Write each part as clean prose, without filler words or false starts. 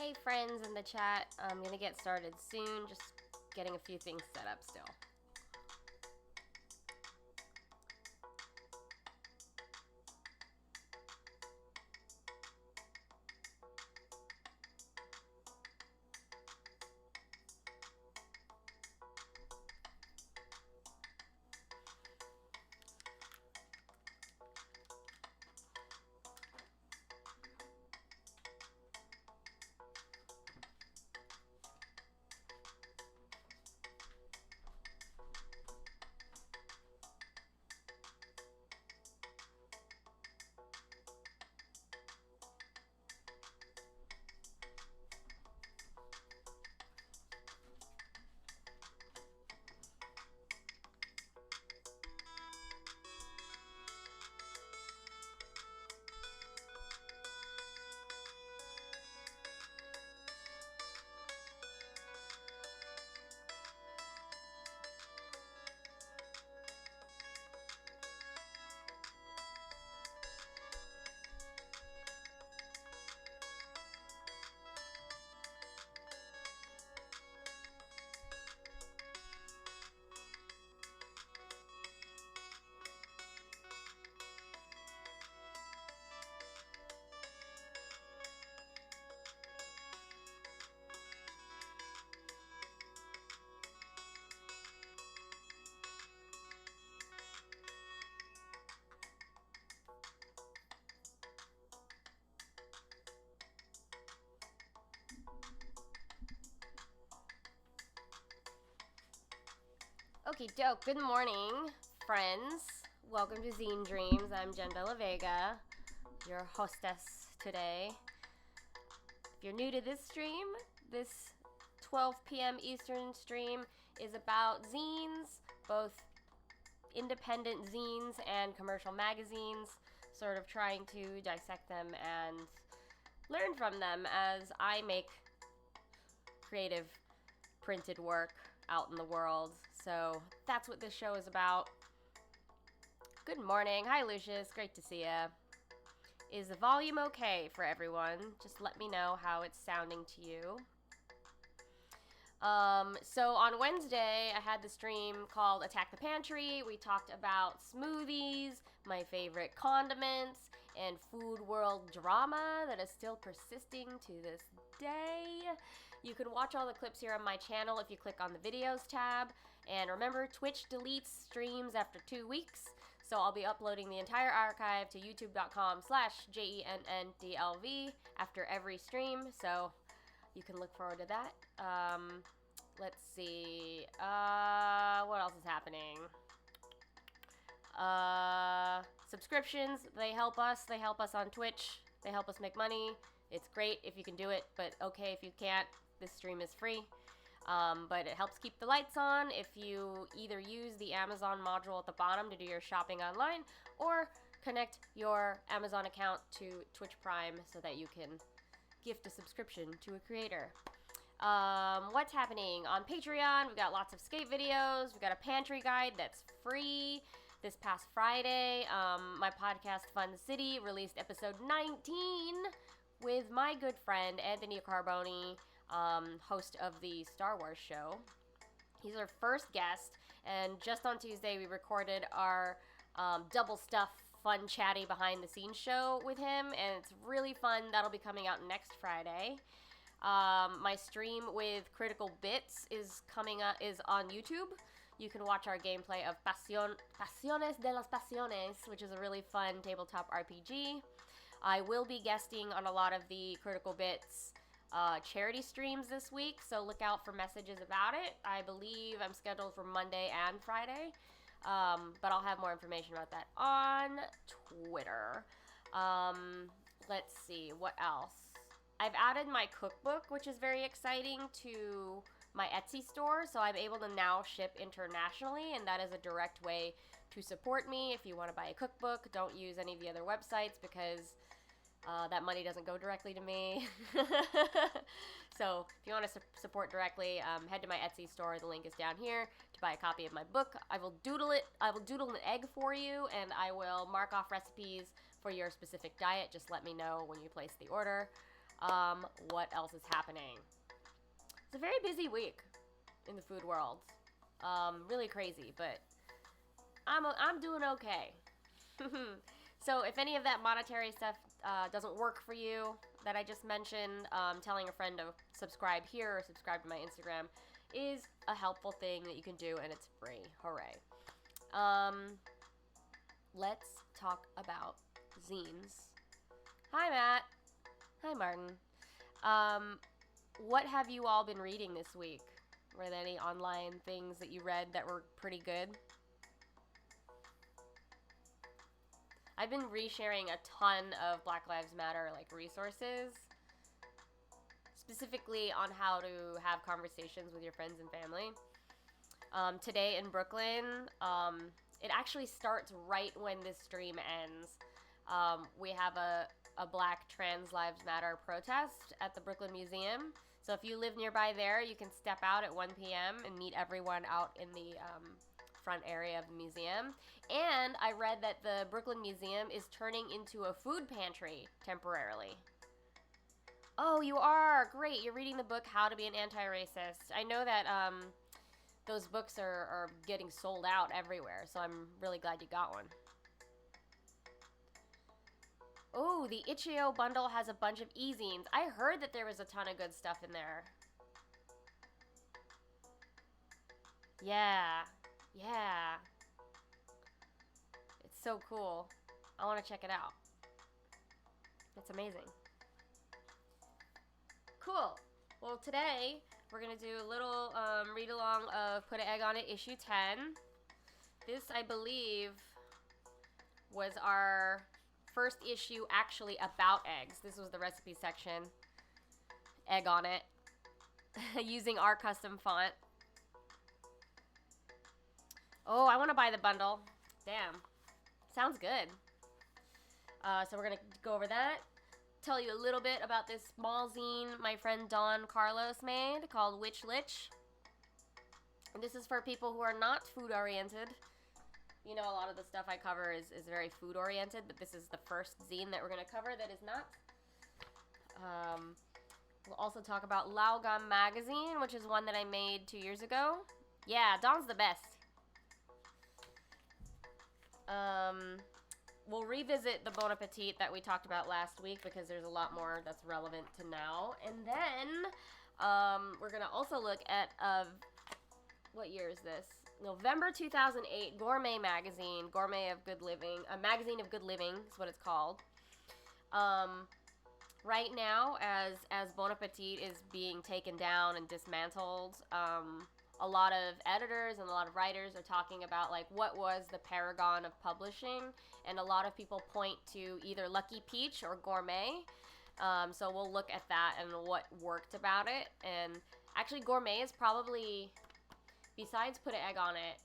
Hey friends in the chat, I'm gonna get started soon, just getting a few things set up still. Okay, dope. Good morning, friends. Welcome to Zine Dreams. I'm Jenn Vega, your hostess today. If you're new to this stream, this 12 p.m. Eastern stream is about zines, both independent zines and commercial magazines, sort of trying to dissect them and learn from them as I make creative printed work out in the world. So that's what this show is about. Good morning. Hi, Lucius. Great to see ya. Is the volume okay for everyone? Just let me know how it's sounding to you. So on Wednesday, I had the stream called Attack the Pantry. We talked about smoothies, my favorite condiments, and food world drama that is still persisting to this day. You can watch all the clips here on my channel if you click on the videos tab. And remember, Twitch deletes streams after 2 weeks. So I'll be uploading the entire archive to youtube.com/JENNDLV after every stream. So you can look forward to that. Let's see. What else is happening? Subscriptions, they help us. They help us on Twitch. They help us make money. It's great if you can do it, but okay if you can't. This stream is free. But it helps keep the lights on if you either use the Amazon module at the bottom to do your shopping online or connect your Amazon account to Twitch Prime so that you can gift a subscription to a creator. What's happening on Patreon? We've got lots of skate videos. We've got a pantry guide that's free. This past Friday, my podcast Fun City released episode 19 with my good friend Anthony Carboni, host of the Star Wars show. He's our first guest, and just on Tuesday we recorded our double stuff fun chatty behind the scenes show with him, and it's really fun. That'll be coming out next Friday. My stream with Critical Bits is on YouTube. You can watch our gameplay of Pasiones de las Pasiones, which is a really fun tabletop RPG. I will be guesting on a lot of the Critical Bits charity streams this week, so look out for messages about it. I believe I'm scheduled for Monday and Friday, but I'll have more information about that on Twitter. Let's see, what else? I've added my cookbook, which is very exciting, to my Etsy store, so I'm able to now ship internationally, and that is a direct way to support me. If you want to buy a cookbook, don't use any of the other websites because that money doesn't go directly to me. So if you want to support directly, head to my Etsy store. The link is down here to buy a copy of my book. I will doodle it. I will doodle an egg for you, and I will mark off recipes for your specific diet. Just let me know when you place the order. What else is happening? It's a very busy week in the food world. Really crazy, but I'm doing okay. So if any of that monetary stuff doesn't work for you that I just mentioned, telling a friend to subscribe here or subscribe to my Instagram is a helpful thing that you can do, and it's free. Hooray. Let's talk about zines. Hi, Matt. Hi, Martin. What have you all been reading this week? Were there any online things that you read that were pretty good? I've been resharing a ton of Black Lives Matter resources, specifically on how to have conversations with your friends and family. Today in Brooklyn, it actually starts right when this stream ends. We have a Black Trans Lives Matter protest at the Brooklyn Museum. So if you live nearby there, you can step out at 1 p.m. and meet everyone out in the front area of the museum. And I read that the Brooklyn Museum is turning into a food pantry temporarily. Oh, you are? Great. You're reading the book How to Be an Anti-Racist. I know that those books are getting sold out everywhere, so I'm really glad you got one. Oh, the Itch.io bundle has a bunch of e-zines. I heard that there was a ton of good stuff in there. Yeah. It's so cool. I want to check it out. It's amazing. Cool. Well, today we're going to do a little read-along of Put an Egg on It, issue 10. This, I believe, was our first issue actually about eggs. This was the recipe section. Egg on it. Using our custom font. Oh, I want to buy the bundle. Damn. Sounds good. So we're going to go over that. Tell you a little bit about this small zine my friend Don Carlos made called Lich. And this is for people who are not food oriented. You know, a lot of the stuff I cover is very food oriented, but this is the first zine that we're going to cover that is not. We'll also talk about Gourmet Magazine, which is one that I made 2 years ago. Yeah, Don's the best. We'll revisit the Bon Appetit that we talked about last week because there's a lot more that's relevant to now. And then we're going to also look at, what year is this? November 2008, Gourmet Magazine, Gourmet of Good Living, a magazine of good living is what it's called. Right now, as Bon Appetit is being taken down and dismantled, a lot of editors and a lot of writers are talking about what was the paragon of publishing, and a lot of people point to either Lucky Peach or Gourmet. So we'll look at that and what worked about it. And actually, Gourmet is probably, besides Put an Egg on It,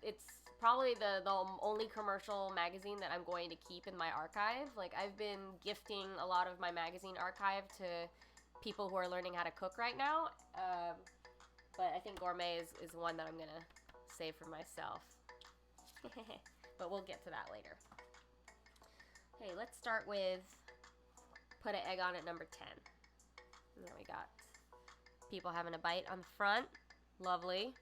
it's probably the only commercial magazine that I'm going to keep in my archive. I've been gifting a lot of my magazine archive to people who are learning how to cook right now. But I think Gourmet is one that I'm going to save for myself. But we'll get to that later. Okay, let's start with Put an Egg on It number 10. And then we got people having a bite on the front. Lovely.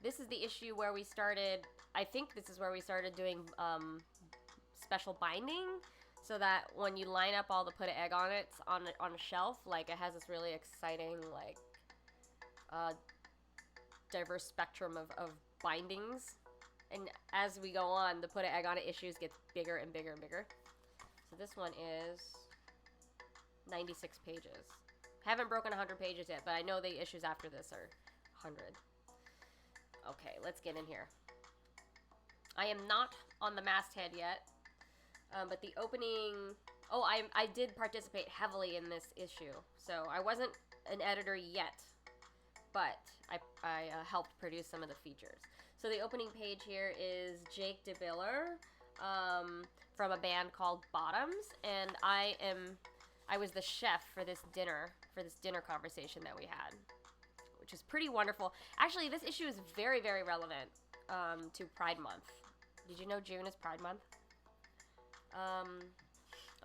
This is the issue where we started, I think this is where we started doing special binding, so that when you line up all the Put an Egg on It on a shelf, it has this really exciting, diverse spectrum of bindings. And as we go on, the Put an Egg on It issues gets bigger and bigger and bigger. So this one is 96 pages. Haven't broken 100 pages yet, but I know the issues after this are 100. Okay, let's get in here. I am not on the masthead yet, but the opening... Oh, I did participate heavily in this issue, so I wasn't an editor yet, but I helped produce some of the features. So the opening page here is Jake DeBiller from a band called Bottoms, and I was the chef for this dinner conversation that we had, which is pretty wonderful. Actually, this issue is very, very relevant to Pride Month. Did you know June is Pride Month?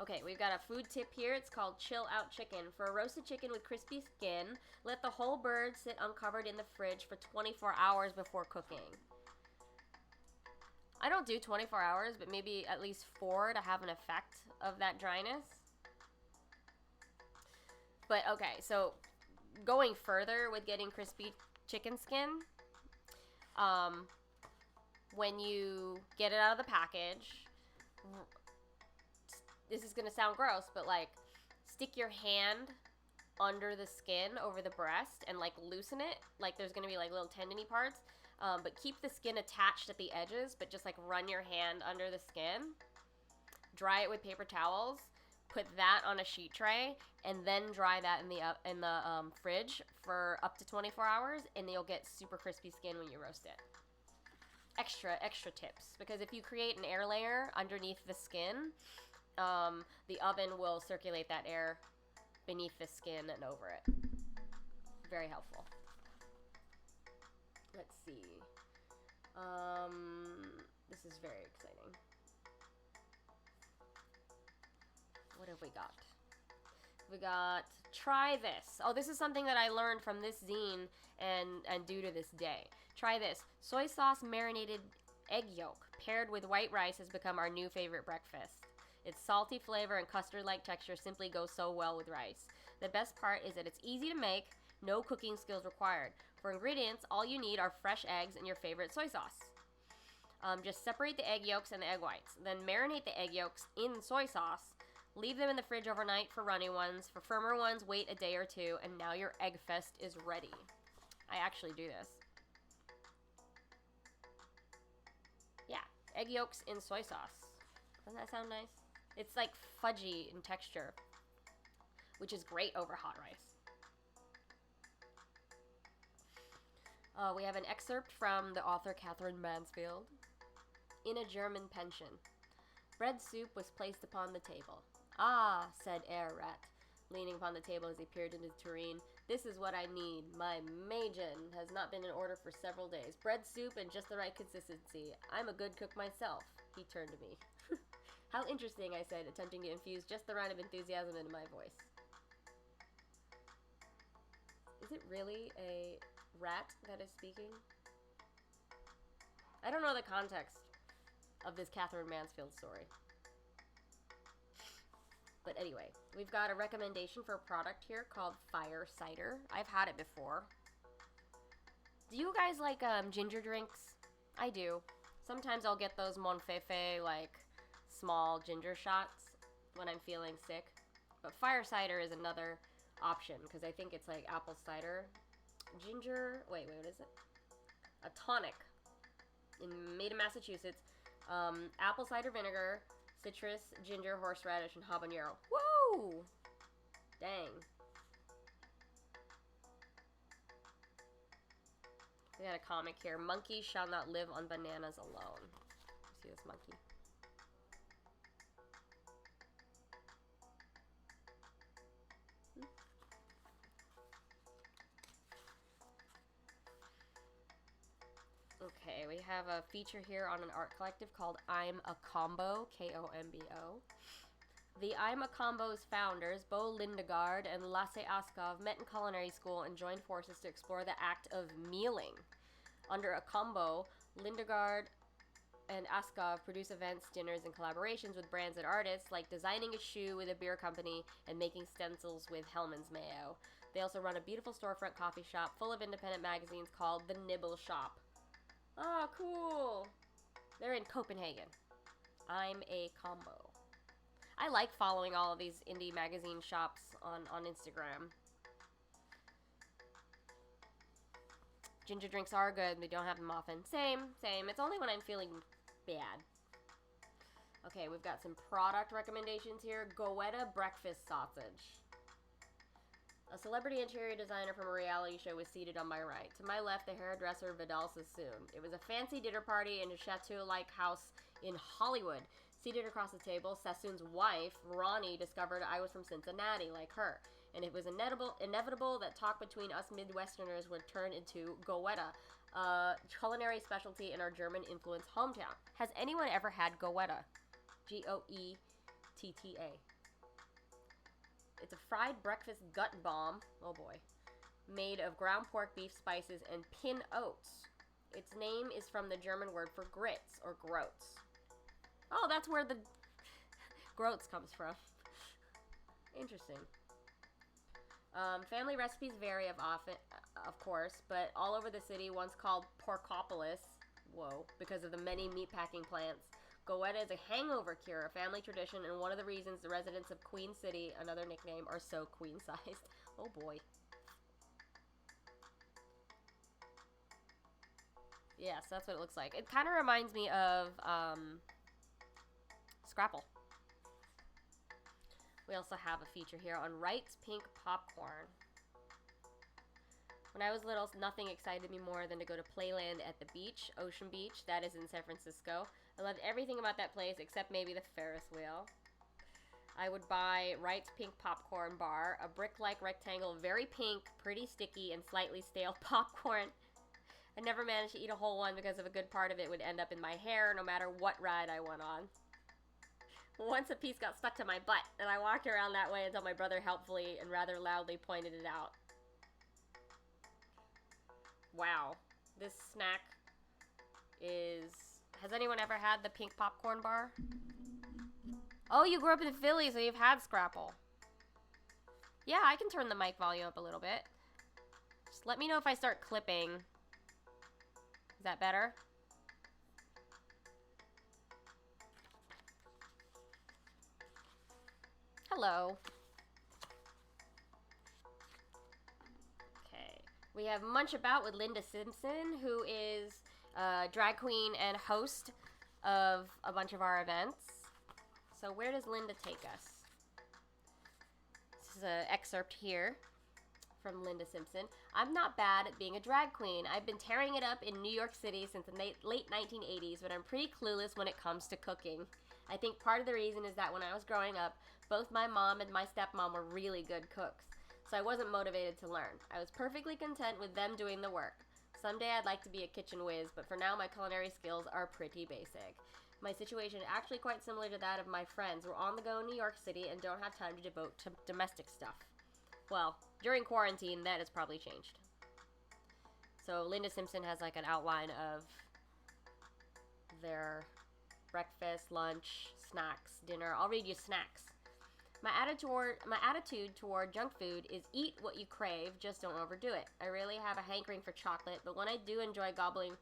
Okay, we've got a food tip here. It's called Chill Out Chicken. For a roasted chicken with crispy skin, let the whole bird sit uncovered in the fridge for 24 hours before cooking. I don't do 24 hours, but maybe at least 4 to have an effect of that dryness. But okay, so going further with getting crispy chicken skin, when you get it out of the package, this is gonna sound gross, but like stick your hand under the skin over the breast and like loosen it. Like there's gonna be like little tendony parts, but keep the skin attached at the edges, but just like run your hand under the skin. Dry it with paper towels. Put that on a sheet tray and then dry that in the fridge for up to 24 hours, and you'll get super crispy skin when you roast it. Extra tips, because if you create an air layer underneath the skin, the oven will circulate that air beneath the skin and over it. Very helpful. Let's see. This is very exciting. What have we got? We got try this. Oh, this is something that I learned from this zine and do to this day. Try this. Soy sauce marinated egg yolk paired with white rice has become our new favorite breakfast. Its salty flavor and custard-like texture simply goes so well with rice. The best part is that it's easy to make, no cooking skills required. For ingredients, all you need are fresh eggs and your favorite soy sauce. Just separate the egg yolks and the egg whites. Then marinate the egg yolks in soy sauce. Leave them in the fridge overnight for runny ones. For firmer ones, wait a day or two, and now your egg fest is ready. I actually do this. Yeah, egg yolks in soy sauce. Doesn't that sound nice? It's like fudgy in texture, which is great over hot rice. We have an excerpt from the author Catherine Mansfield. In a German pension. Bread soup was placed upon the table. Ah, said Herr Rat, leaning upon the table as he peered into the tureen. This is what I need. My Mädchen has not been in order for several days. Bread soup and just the right consistency. I'm a good cook myself. He turned to me. How interesting, I said, attempting to infuse just the right of enthusiasm into my voice. Is it really a rat that is speaking? I don't know the context of this Catherine Mansfield story. But anyway, we've got a recommendation for a product here called Fire Cider. I've had it before. Do you guys like ginger drinks? I do. Sometimes I'll get those Monfefe, like, small ginger shots when I'm feeling sick. But Fire Cider is another option, because I think it's like apple cider. Ginger, wait, what is it? A tonic. Made in Massachusetts. Apple cider vinegar, citrus, ginger, horseradish, and habanero. Woo! Dang. We got a comic here. Monkeys shall not live on bananas alone. See this monkey? Okay, we have a feature here on an art collective called I'm a Combo, K-O-M-B-O. The I'm a Combo's founders, Bo Lindegard and Lasse Askov, met in culinary school and joined forces to explore the act of mealing. Under a combo, Lindegard and Askov produce events, dinners, and collaborations with brands and artists, like designing a shoe with a beer company and making stencils with Hellman's Mayo. They also run a beautiful storefront coffee shop full of independent magazines called The Nibble Shop. Oh, cool. They're in Copenhagen. I'm a Combo. I like following all of these indie magazine shops on Instagram. Ginger drinks are good. They don't have them often. Same. It's only when I'm feeling bad. Okay, we've got some product recommendations here. Goetta breakfast sausage. A celebrity interior designer from a reality show was seated on my right. To my left, the hairdresser Vidal Sassoon. It was a fancy dinner party in a chateau-like house in Hollywood. Seated across the table, Sassoon's wife, Ronnie, discovered I was from Cincinnati, like her. And it was inevitable that talk between us Midwesterners would turn into Goetta, a culinary specialty in our German-influenced hometown. Has anyone ever had Goetta? Goetta. TTA. It's a fried breakfast gut bomb, oh boy, made of ground pork, beef, spices, and pin oats. Its name is from the German word for grits, or groats. Oh, that's where the groats comes from. Interesting. Family recipes vary of course, but all over the city, once called Porkopolis, whoa, because of the many meatpacking plants, Goetta is a hangover cure, a family tradition, and one of the reasons the residents of Queen City, another nickname, are so queen-sized. Oh boy. Yes, that's what it looks like. It kind of reminds me of Scrapple. We also have a feature here on Wright's Pink Popcorn. When I was little, nothing excited me more than to go to Playland at the beach, Ocean Beach, that is in San Francisco. I loved everything about that place except maybe the Ferris wheel. I would buy Wright's Pink Popcorn Bar, a brick-like rectangle, very pink, pretty sticky, and slightly stale popcorn. I never managed to eat a whole one because of a good part of it would end up in my hair no matter what ride I went on. Once a piece got stuck to my butt, and I walked around that way until my brother helpfully and rather loudly pointed it out. Wow. This snack is... Has anyone ever had the pink popcorn bar? Oh, you grew up in Philly, so you've had Scrapple. Yeah, I can turn the mic volume up a little bit. Just let me know if I start clipping. Is that better? Hello. Okay. We have Munch About with Linda Simpson, who is a drag queen and host of a bunch of our events. So where does Linda take us? This is an excerpt here from Linda Simpson. I'm not bad at being a drag queen. I've been tearing it up in New York City since the late 1980s, but I'm pretty clueless when it comes to cooking. I think part of the reason is that when I was growing up, both my mom and my stepmom were really good cooks, so I wasn't motivated to learn. I was perfectly content with them doing the work. Someday I'd like to be a kitchen whiz, but for now my culinary skills are pretty basic. My situation is actually quite similar to that of my friends. We're on the go in New York City and don't have time to devote to domestic stuff. Well, during quarantine, that has probably changed. So Linda Simpson has like an outline of their breakfast, lunch, snacks, dinner. I'll read you snacks. My attitude toward junk food is eat what you crave, just don't overdo it. I really have a hankering for chocolate, but when I do enjoy gobbling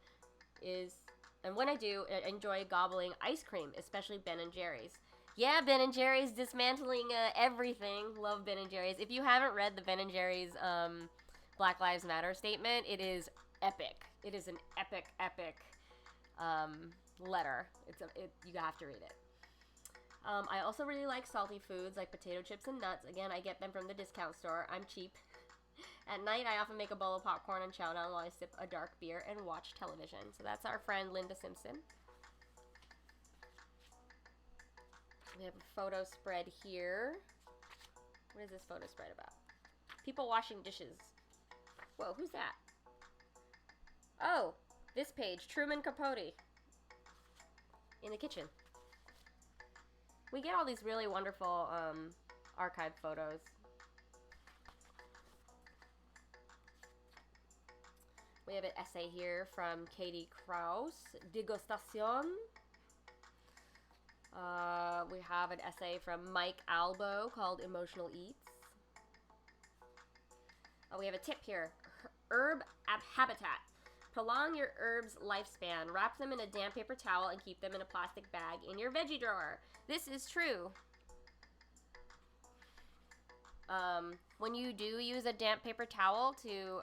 ice cream, especially Ben & Jerry's. Yeah, Ben & Jerry's dismantling everything. Love Ben & Jerry's. If you haven't read the Ben & Jerry's Black Lives Matter statement, it is epic. It is an epic letter. You have to read it. I also really like salty foods like potato chips and nuts. Again, I get them from the discount store. I'm cheap. At night, I often make a bowl of popcorn and chow down while I sip a dark beer and watch television. So that's our friend Linda Simpson. We have a photo spread here. What is this photo spread about? People washing dishes. Whoa, who's that? Oh, this page, Truman Capote. In the kitchen. We get all these really wonderful archived photos. We have an essay here from Katie Kraus, Degustation. We have an essay from Mike Albo called Emotional Eats. We have a tip here, herb habitat. Prolong your herb's lifespan. Wrap them in a damp paper towel and keep them in a plastic bag in your veggie drawer. This is true. When you do use a damp paper towel to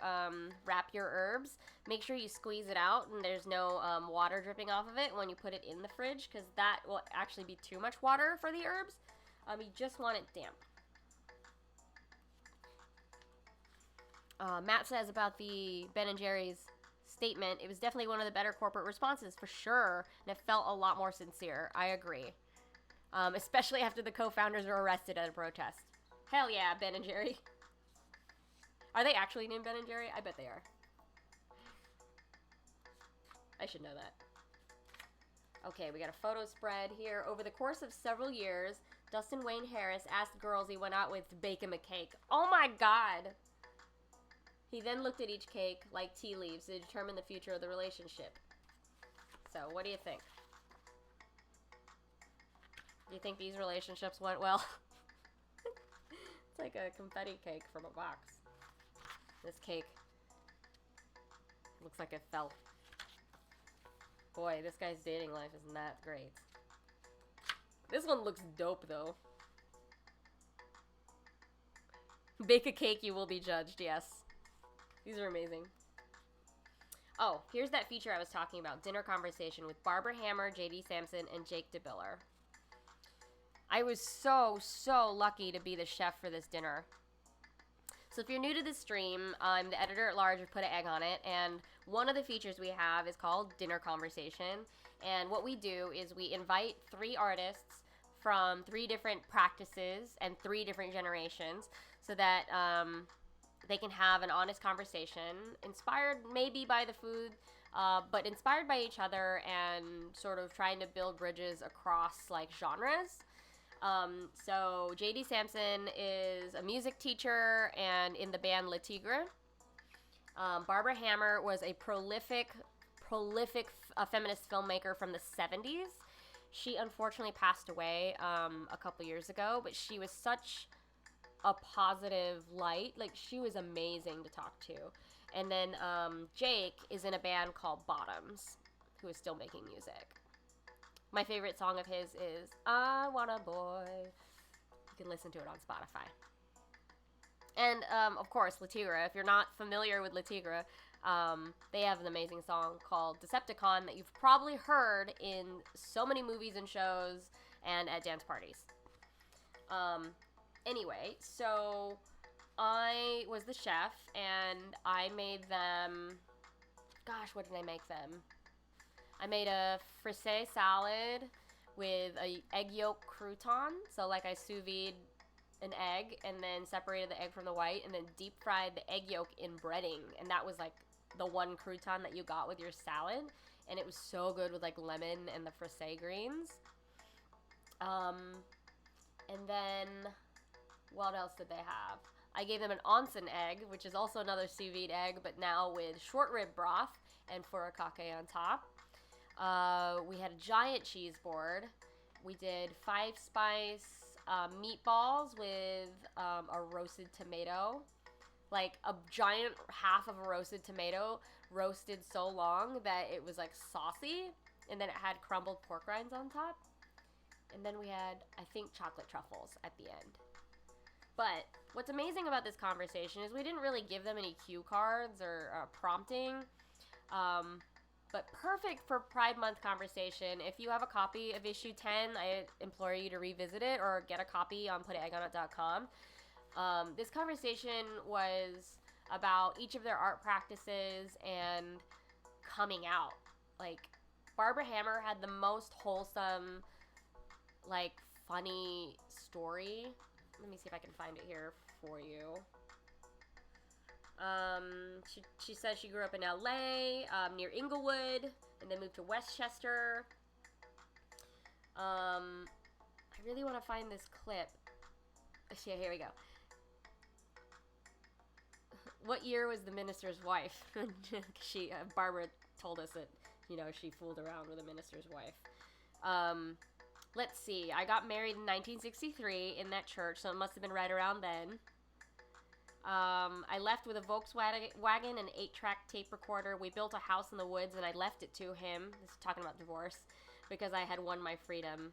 wrap your herbs, make sure you squeeze it out and there's no water dripping off of it when you put it in the fridge, because that will actually be too much water for the herbs. You just want it damp. Matt says about the Ben & Jerry's statement, it was definitely one of the better corporate responses for sure, and it felt a lot more sincere. I agree. Especially after the co-founders were arrested at a protest. Hell yeah, Ben & Jerry. Are they actually named Ben & Jerry? I bet they are. I should know that. Okay, we got a photo spread here. Over the course of several years, Dustin Wayne Harris asked girls he went out with to bake him a cake. Oh my god! He then looked at each cake like tea leaves to determine the future of the relationship. So, what do you think? Do you think these relationships went well? It's like a confetti cake from a box. This cake looks like it fell. Boy, this guy's dating life is not great. This one looks dope, though. Bake a cake, you will be judged, yes. These are amazing. Oh, here's that feature I was talking about. Dinner conversation with Barbara Hammer, JD Sampson, and Jake DeBiller. I was so lucky to be the chef for this dinner. So if you're new to the stream, I'm the editor at large of Put an Egg on It, and one of the features we have is called Dinner Conversation. And what we do is we invite 3 artists from 3 different practices and 3 different generations so that they can have an honest conversation, inspired maybe by the food, but inspired by each other and sort of trying to build bridges across like genres. So JD Sampson is a music teacher and in the band Le Tigre. Barbara Hammer was a prolific feminist filmmaker from the 70s. She unfortunately passed away a couple years ago, but she was such a positive light. Like, she was amazing to talk to. And then Jake is in a band called Bottoms, who is still making music. My favorite song of his is I Want a Boy. You can listen to it on Spotify. And, of course, Le Tigre. If you're not familiar with Le Tigre, they have an amazing song called Decepticon that you've probably heard in so many movies and shows and at dance parties. Anyway, so I was the chef, and I made them... Gosh, what did I make them? I made a frisee salad with a egg yolk crouton. So, like, I sous vide an egg and then separated the egg from the white and then deep fried the egg yolk in breading. And that was, like, the one crouton that you got with your salad. And it was so good with, like, lemon and the frisee greens. And then... what else did they have? I gave them an onsen egg, which is also another sous vide egg, but now with short rib broth and furikake on top. We had a giant cheese board. We did 5-spice meatballs with a roasted tomato. Like a giant half of a roasted tomato roasted so long that it was like saucy. And then it had crumbled pork rinds on top. And then we had, I think, chocolate truffles at the end. But what's amazing about this conversation is we didn't really give them any cue cards or prompting. But perfect for Pride Month conversation. If you have a copy of issue 10, I implore you to revisit it or get a copy on putaneggonit.com. This conversation was about each of their art practices and coming out. Like, Barbara Hammer had the most wholesome, like, funny story. Let me see if I can find it here for you. She says she grew up in LA, near Inglewood, and then moved to Westchester. I really want to find this clip. Yeah, here we go. What year was the minister's wife? Barbara told us that, you know, she fooled around with a minister's wife. Let's see. I got married in 1963 in that church, so it must have been right around then. I left with a Volkswagen and 8-track tape recorder. We built a house in the woods, and I left it to him. This is talking about divorce, because I had won my freedom.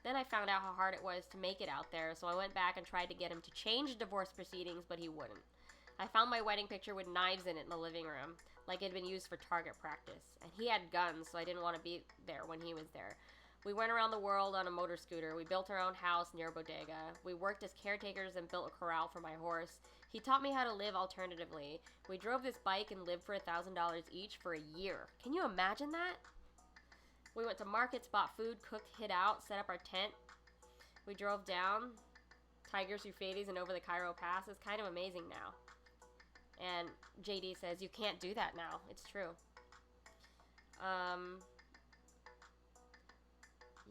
Then I found out how hard it was to make it out there, so I went back and tried to get him to change divorce proceedings, but he wouldn't. I found my wedding picture with knives in it in the living room, like it had been used for target practice. And he had guns, so I didn't want to be there when he was there. We went around the world on a motor scooter. We built our own house near a bodega. We worked as caretakers and built a corral for my horse. He taught me how to live alternatively. We drove this bike and lived for $1,000 each for a year. Can you imagine that? We went to markets, bought food, cooked, hid out, set up our tent. We drove down Tigers, Euphrates, and over the Cairo Pass. It's kind of amazing now. And JD says, you can't do that now. It's true.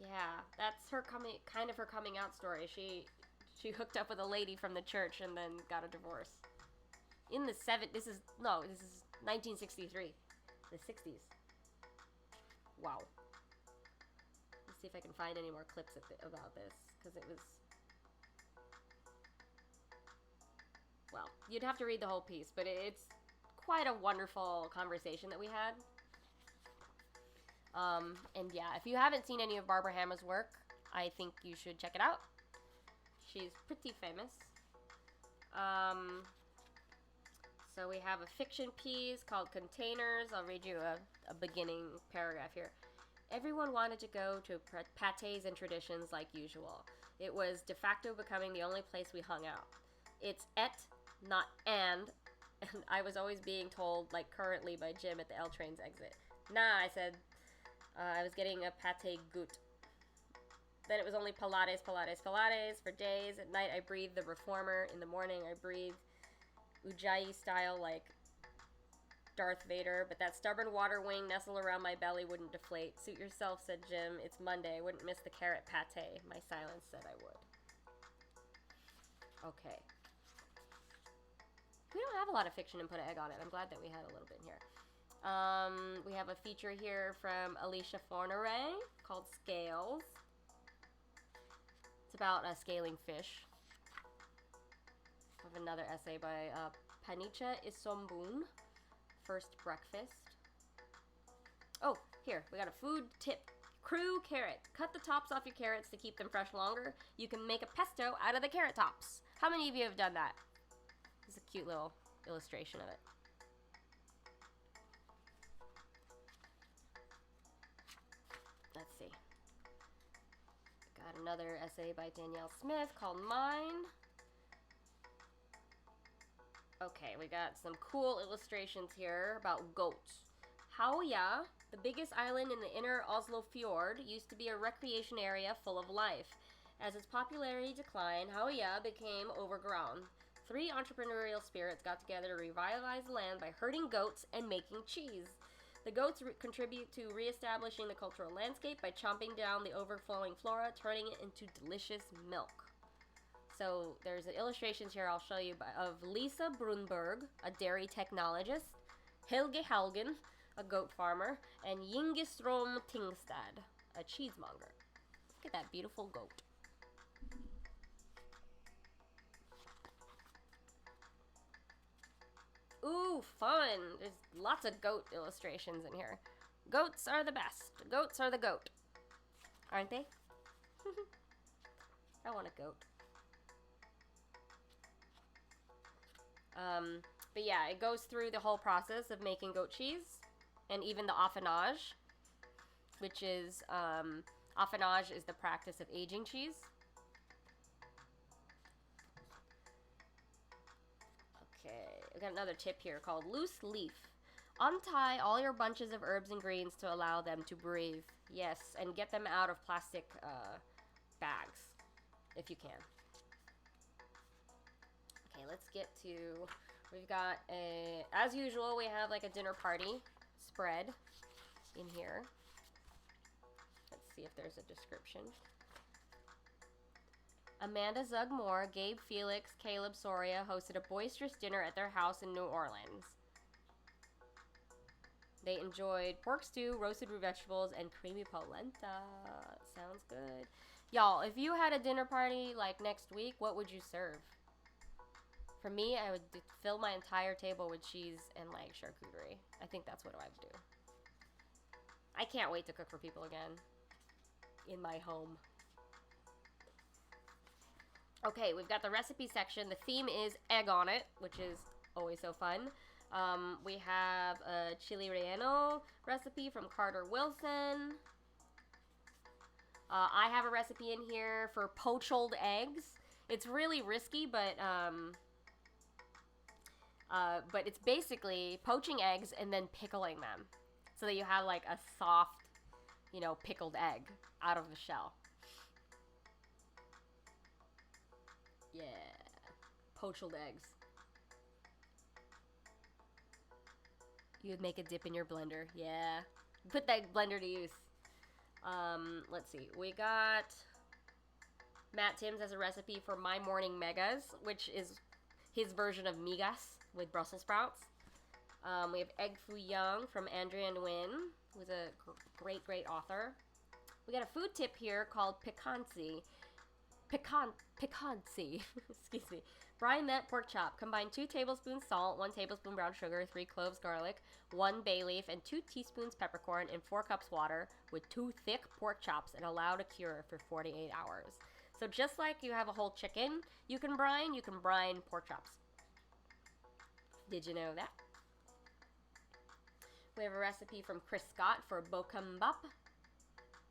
Yeah, that's her coming out story. She hooked up with a lady from the church and then got a divorce. In the this is 1963. The 60s. Wow. Let's see if I can find any more clips about this, because it was... Well, you'd have to read the whole piece, but it's quite a wonderful conversation that we had. And yeah, if you haven't seen any of Barbara Hammer's work, I think you should check it out. She's pretty famous. So we have a fiction piece called Containers. I'll read you a beginning paragraph here. Everyone wanted to go to pâtés and traditions like usual. It was de facto becoming the only place we hung out. It's et, not and I was always being told, like currently by Jim at the L train's exit. Nah, I said, I was getting a pâté goût. Then it was only Pilates, Pilates, Pilates for days. At night, I breathed the reformer. In the morning, I breathed Ujjayi style like Darth Vader. But that stubborn water wing nestled around my belly wouldn't deflate. Suit yourself, said Jim. It's Monday. I wouldn't miss the carrot pâté. My silence said I would. Okay. We don't have a lot of fiction and put an egg on it. I'm glad that we had a little bit here. We have a feature here from Alicia Forneray called Scales. It's about scaling fish. We have another essay by Panicha Isombun, First Breakfast. Oh, here, we got a food tip. Crew carrot. Cut the tops off your carrots to keep them fresh longer. You can make a pesto out of the carrot tops. How many of you have done that? This is a cute little illustration of it. Let's see. Got another essay by Danielle Smith called Mine. Okay, we got some cool illustrations here about goats. Hauja, the biggest island in the inner Oslo fjord, used to be a recreation area full of life. As its popularity declined, Hauja became overgrown. 3 entrepreneurial spirits got together to revitalize the land by herding goats and making cheese. The goats contribute to reestablishing the cultural landscape by chomping down the overflowing flora, turning it into delicious milk. So there's illustrations here I'll show you of Lisa Brunberg, a dairy technologist, Helge Haugen, a goat farmer, and Yingistrom Tingstad, a cheesemonger. Look at that beautiful goat. Ooh, fun! There's lots of goat illustrations in here. Goats are the best. Goats are the goat. Aren't they? I want a goat. But yeah, it goes through the whole process of making goat cheese, and even the affinage, which is, affinage is the practice of aging cheese. Okay, we got another tip here called loose leaf. Untie all your bunches of herbs and greens to allow them to breathe. Yes, and get them out of plastic bags, if you can. Okay, let's get to, we've got as usual, we have like a dinner party spread in here. Let's see if there's a description. Amanda Zugmore, Gabe Felix, Caleb Soria hosted a boisterous dinner at their house in New Orleans. They enjoyed pork stew, roasted root vegetables, and creamy polenta. Sounds good. Y'all, if you had a dinner party like next week, what would you serve? For me, I would fill my entire table with cheese and like charcuterie. I think that's what I would do. I can't wait to cook for people again in my home. Okay, we've got the recipe section. The theme is egg on it, which is always so fun. We have a chili relleno recipe from Carter Wilson. I have a recipe in here for poached eggs. It's really risky, but it's basically poaching eggs and then pickling them so that you have like a soft, pickled egg out of the shell. Yeah, poached eggs. You would make a dip in your blender. Yeah, put that blender to use. Let's see. We got Matt Timms has a recipe for My Morning Megas, which is his version of migas with Brussels sprouts. We have Egg Foo Young from Andrea Nguyen, who's a great, great author. We got a food tip here called piquancy. Piquancy. Excuse me. Brine that pork chop. Combine 2 tablespoons salt, 1 tablespoon brown sugar, 3 cloves garlic, 1 bay leaf, and 2 teaspoons peppercorn in 4 cups water with 2 thick pork chops and allow to cure for 48 hours. So just like you have a whole chicken you can brine pork chops. Did you know that? We have a recipe from Chris Scott for bokkeumbap,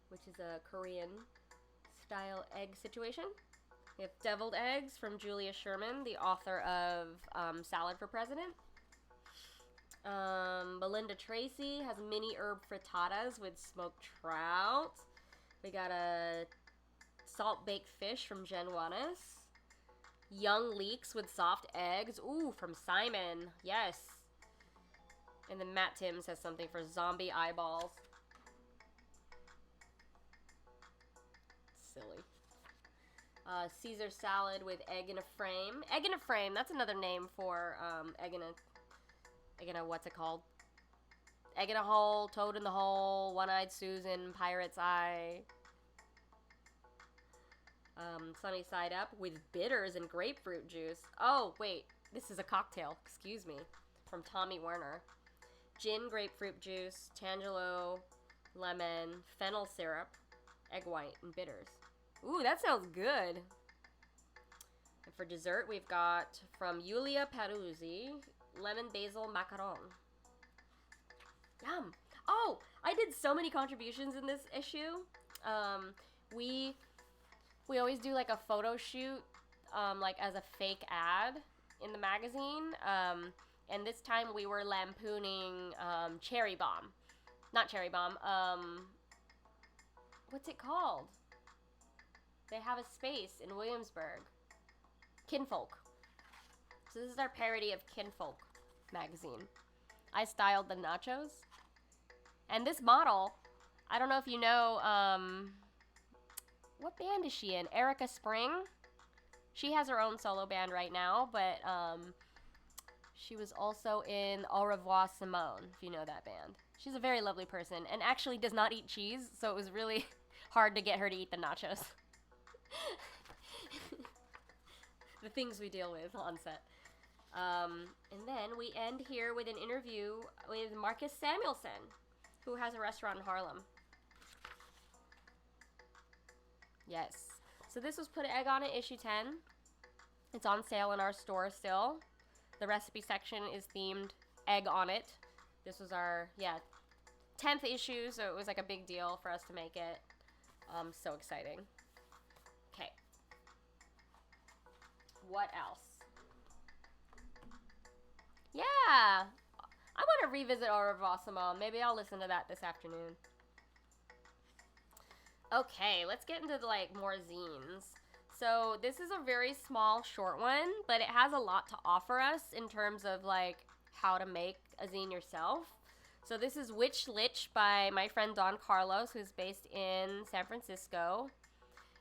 which is a Korean style egg situation. We have deviled eggs from Julia Sherman, the author of Salad for President. Belinda Tracy has mini herb frittatas with smoked trout. We got a salt baked fish from Jenn. Young leeks with soft eggs. Ooh, from Simon. Yes. And then Matt Timms has something for zombie eyeballs. Silly. Caesar salad with egg in a frame. Egg in a frame, that's another name for egg in a, what's it called? Egg in a hole, toad in the hole, one-eyed Susan, pirate's eye. Sunny side up with bitters and grapefruit juice. Oh, wait, this is a cocktail, excuse me, from Tommy Werner. Gin, grapefruit juice, tangelo, lemon, fennel syrup, egg white, and bitters. Ooh, that sounds good. And for dessert, we've got from Yulia Peruzzi, lemon basil macaron. Yum. Oh, I did so many contributions in this issue. We always do like a photo shoot, like as a fake ad in the magazine. And this time we were lampooning Cherry Bomb. Not Cherry Bomb. What's it called? They have a space in Williamsburg. Kinfolk. So this is our parody of Kinfolk magazine. I styled the nachos. And this model, I don't know if you know, what band is she in? Erica Spring. She has her own solo band right now, but she was also in Au Revoir Simone, if you know that band. She's a very lovely person and actually does not eat cheese, so it was really hard to get her to eat the nachos. The things we deal with on set. And then we end here with an interview with Marcus Samuelson, who has a restaurant in Harlem. Yes. So this was Put an Egg on It, issue 10. It's on sale in our store still. The recipe section is themed egg on it. This was our, 10th issue, so it was like a big deal for us to make it. So exciting. Okay. What else? Yeah. I want to revisit Au Revoir Simone. Maybe I'll listen to that this afternoon. Okay, let's get into more zines. So this is a very small, short one, but it has a lot to offer us in terms of how to make a zine yourself. So this is Lich by my friend Don Carlos, who's based in San Francisco.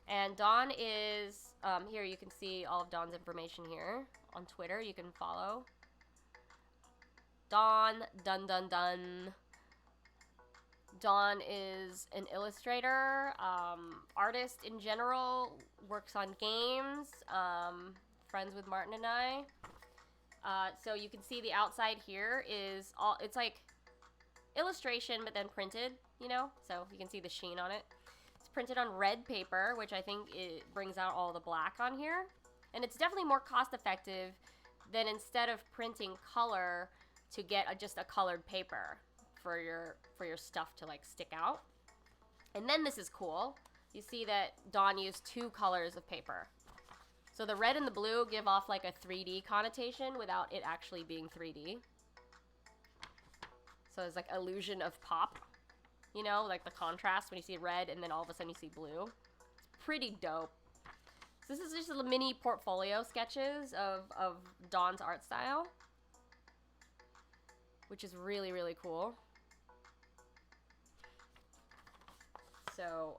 And Don is, here you can see all of Don's information here on Twitter. You can follow. Don. Don is an illustrator, artist in general, works on games, friends with Martin and I. So you can see the outside here is all, it's like illustration but then printed, so you can see the sheen on it. It's printed on red paper, which I think it brings out all the black on here. And it's definitely more cost effective than instead of printing color to get just a colored paper for your stuff to stick out. And then this is cool. You see that Dawn used 2 colors of paper. So the red and the blue give off a 3D connotation without it actually being 3D. So it's illusion of pop, the contrast when you see red and then all of a sudden you see blue. It's pretty dope. So this is just a mini portfolio sketches of Dawn's art style, which is really, really cool. So,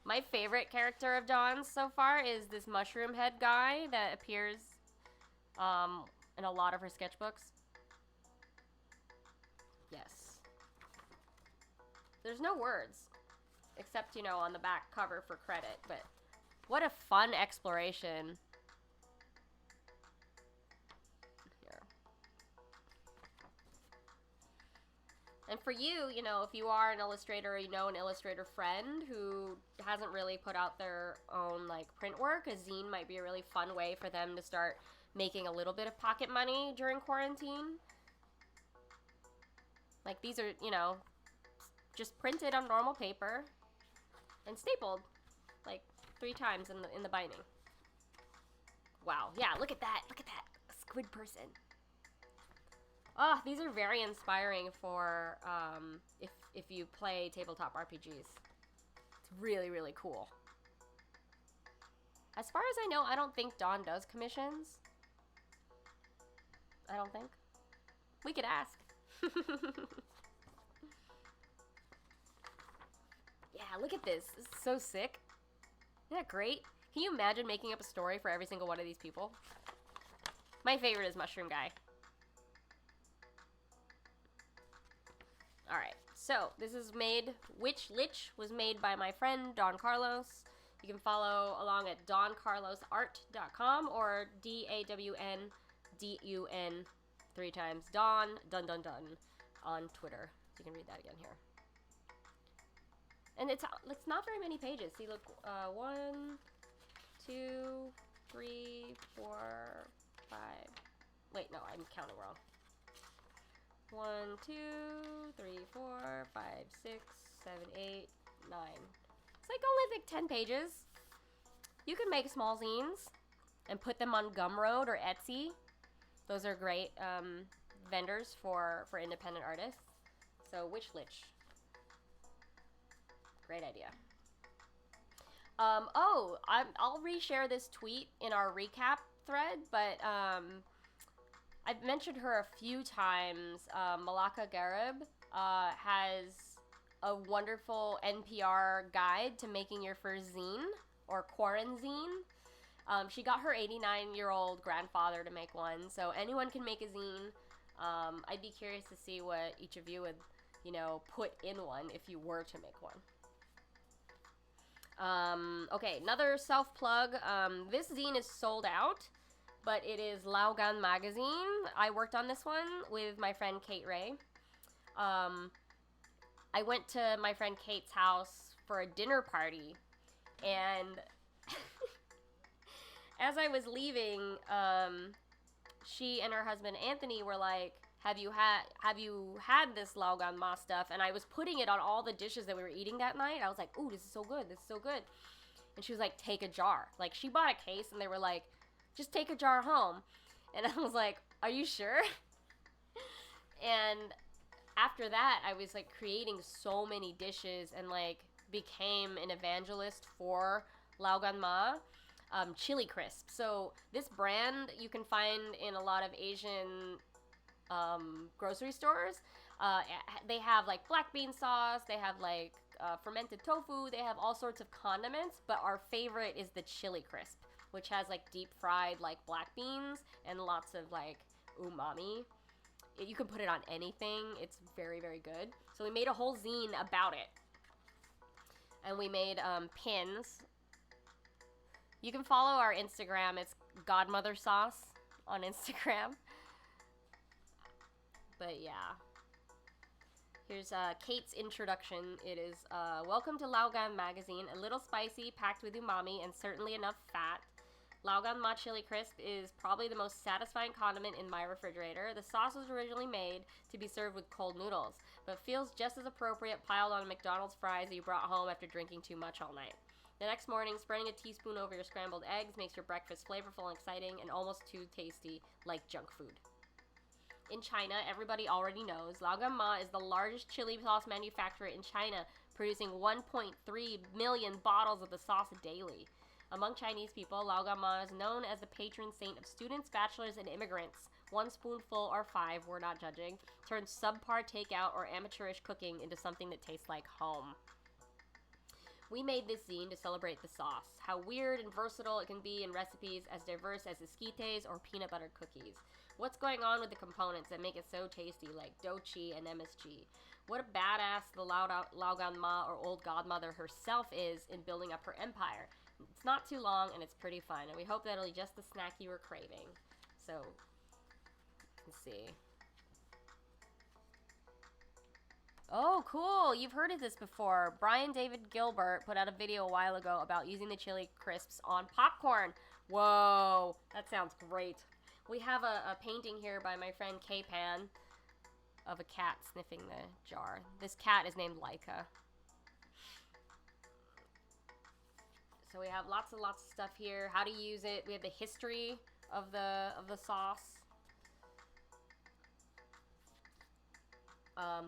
my favorite character of Dawn's so far is this mushroom head guy that appears in a lot of her sketchbooks. Yes. There's no words, except, you know, on the back cover for credit, but what a fun exploration. Here. And for you, you know, if you are an illustrator or you know an illustrator friend who hasn't really put out their own, like, print work, a zine might be a really fun way for them to start making a little bit of pocket money during quarantine. Like, these are, you know, just printed on normal paper and stapled, like, 3 times in the binding. Wow. Yeah, look at that. Look at that. A squid person. Oh, these are very inspiring for if you play tabletop RPGs. It's really, really cool. As far as I know, I don't think Dawn does commissions. I don't think. We could ask. Yeah, look at this. This is so sick. Isn't that great? Can you imagine making up a story for every single one of these people? My favorite is Mushroom Guy. Alright, so this is made, Lich was made by my friend Don Carlos. You can follow along at doncarlosart.com or DAWNDUN 3 times Don, dun dun dun, on Twitter. So you can read that again here. And it's not very many pages. See, look, 1, 2, 3, 4, 5. Wait, no, I'm counting wrong. 1, 2, 3, 4, 5, 6, 7, 8, 9. It's like only like 10 pages. You can make small zines and put them on Gumroad or Etsy. Those are great vendors for independent artists. So, Lich. Great idea. I'll reshare this tweet in our recap thread, but I've mentioned her a few times. Malaka Garib has a wonderful NPR guide to making your first zine, or quarantine. She got her 89-year-old grandfather to make one, so anyone can make a zine. I'd be curious to see what each of you would, you know, put in one if you were to make one. Okay, another self-plug. This zine is sold out, but it is Gourmet Magazine. I worked on this one with my friend Kate Ray. I went to my friend Kate's house for a dinner party, and as I was leaving, she and her husband Anthony were like, have you had this Gourmet stuff? And I was putting it on all the dishes that we were eating that night. I was like, ooh, this is so good. This is so good. And she was like, take a jar. Like, she bought a case and they were like, just take a jar home. And I was like, are you sure? And after that, I was like creating so many dishes and like became an evangelist for Gourmet. Chili crisp. So this brand you can find in a lot of Asian grocery stores. They have like black bean sauce, they have like fermented tofu, they have all sorts of condiments, but our favorite is the chili crisp, which has like deep fried like black beans and lots of like umami. You can put it on anything. It's very, very good. So we made a whole zine about it. And we made pins. You can follow our Instagram. It's Godmother Sauce on Instagram. But yeah. Here's Kate's introduction. It is, welcome to Gourmet Magazine. A little spicy, packed with umami, and certainly enough fat. Gourmet chili crisp is probably the most satisfying condiment in my refrigerator. The sauce was originally made to be served with cold noodles, but feels just as appropriate piled on McDonald's fries that you brought home after drinking too much all night. The next morning, spreading a teaspoon over your scrambled eggs makes your breakfast flavorful and exciting and almost too tasty, like junk food. In China, everybody already knows, Gourmet is the largest chili sauce manufacturer in China, producing 1.3 million bottles of the sauce daily. Among Chinese people, Gourmet is known as the patron saint of students, bachelors, and immigrants. 1 spoonful or 5, we're not judging, turns subpar takeout or amateurish cooking into something that tastes like home. We made this zine to celebrate the sauce, how weird and versatile it can be in recipes as diverse as esquites or peanut butter cookies. What's going on with the components that make it so tasty, like dochi and MSG? What a badass the Laogan or Old Godmother herself is in building up her empire. It's not too long and it's pretty fun, and we hope that'll be just the snack you were craving. So, let's see. Oh, cool. You've heard of this before. Brian David Gilbert put out a video a while ago about using the chili crisps on popcorn. Whoa, that sounds great. We have a painting here by my friend K-Pan of a cat sniffing the jar. This cat is named Laika. So we have lots and lots of stuff here. How to use it. We have the history of the sauce.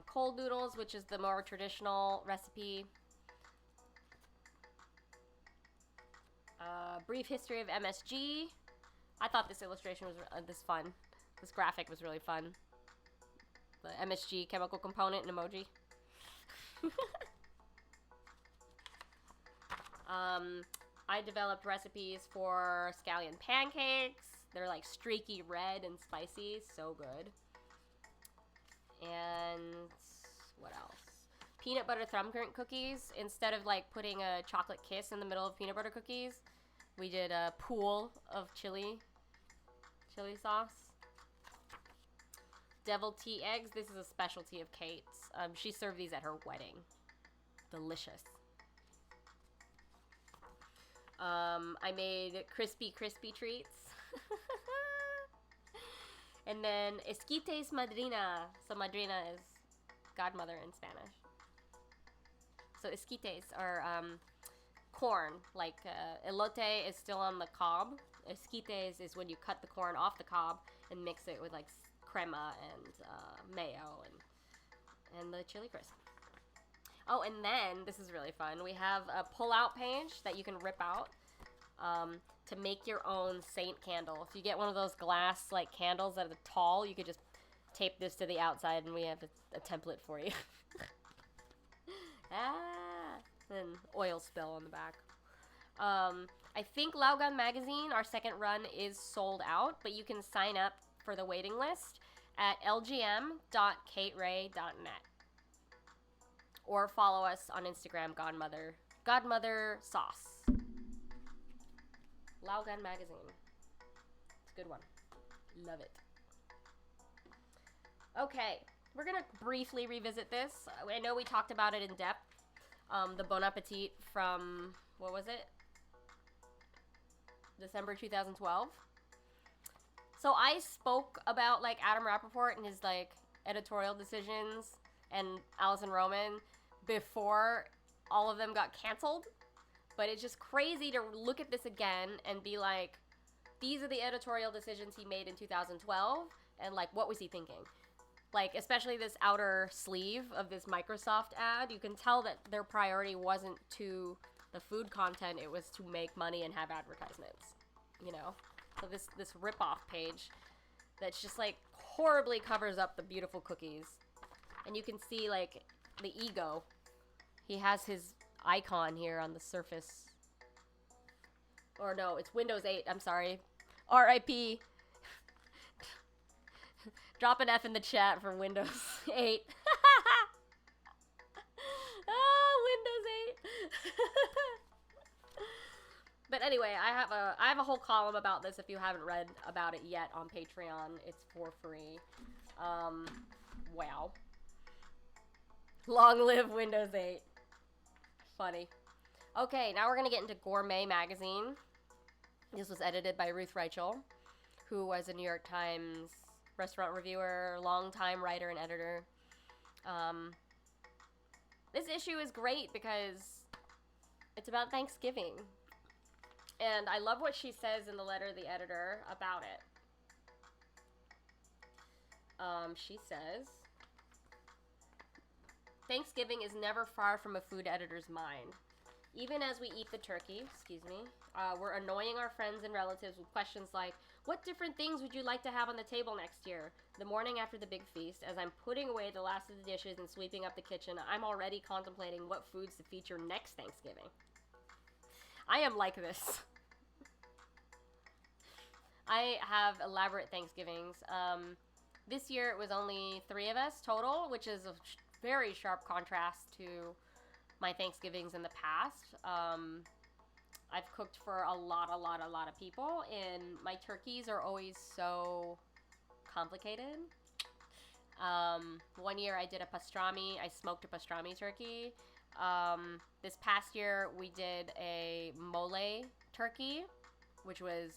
Cold noodles, which is the more traditional recipe. Brief history of MSG. I thought this illustration was this graphic was really fun. The MSG chemical component and emoji. I developed recipes for scallion pancakes. They're like streaky red and spicy, so good. And what else? Peanut butter thumbprint cookies. Instead of like putting a chocolate kiss in the middle of peanut butter cookies, we did a pool of chili sauce. Deviled tea eggs. This is a specialty of Kate's. She served these at her wedding. Delicious. I made crispy treats. And then esquites madrina. So madrina is godmother in Spanish. So esquites are corn. Like elote is still on the cob. Esquites is when you cut the corn off the cob and mix it with like crema and mayo and the chili crisp. Oh, and then, this is really fun, we have a pull-out page that you can rip out to make your own saint candle. If you get one of those glass, like, candles that are tall, you could just tape this to the outside, and we have a template for you. And oil spill on the back. I think Laogan Magazine, our second run, is sold out, but you can sign up for the waiting list at lgm.kateray.net. Or follow us on Instagram, Godmother Sauce. Laogan Magazine. It's a good one. Love it. Okay, we're gonna briefly revisit this. I know we talked about it in depth. The Bon Appetit from, what was it? December 2012. So I spoke about, like, Adam Rappaport and his, like, editorial decisions and Alison Roman before all of them got canceled. But it's just crazy to look at this again and be like, these are the editorial decisions he made in 2012, and, like, what was he thinking? Like, especially this outer sleeve of this Microsoft ad, you can tell that their priority wasn't to the food content, it was to make money and have advertisements, you know? So this rip-off page that's just, like, horribly covers up the beautiful cookies. And you can see, like, the ego. He has his icon here on the surface. Or no, it's Windows 8, I'm sorry. R.I.P. Drop an F in the chat for Windows 8. Windows 8. But anyway, I have a whole column about this if you haven't read about it yet on Patreon. It's for free. Wow. Long live Windows 8. Funny. Okay, now we're going to get into Gourmet Magazine. This was edited by Ruth Reichel, who was a New York Times restaurant reviewer, longtime writer and editor. This issue is great because it's about Thanksgiving. And I love what she says in the letter to the editor about it. She says, Thanksgiving is never far from a food editor's mind. Even as we eat the turkey, we're annoying our friends and relatives with questions like, What different things would you like to have on the table next year? The morning after the big feast, as I'm putting away the last of the dishes and sweeping up the kitchen, I'm already contemplating what foods to feature next Thanksgiving. I am like this. I have elaborate Thanksgivings. This year it was only 3 of us total, which is a very sharp contrast to my Thanksgivings in the past. I've cooked for a lot of people, and my turkeys are always so complicated. One year I did a pastrami. I smoked a pastrami turkey. This past year we did a mole turkey, which was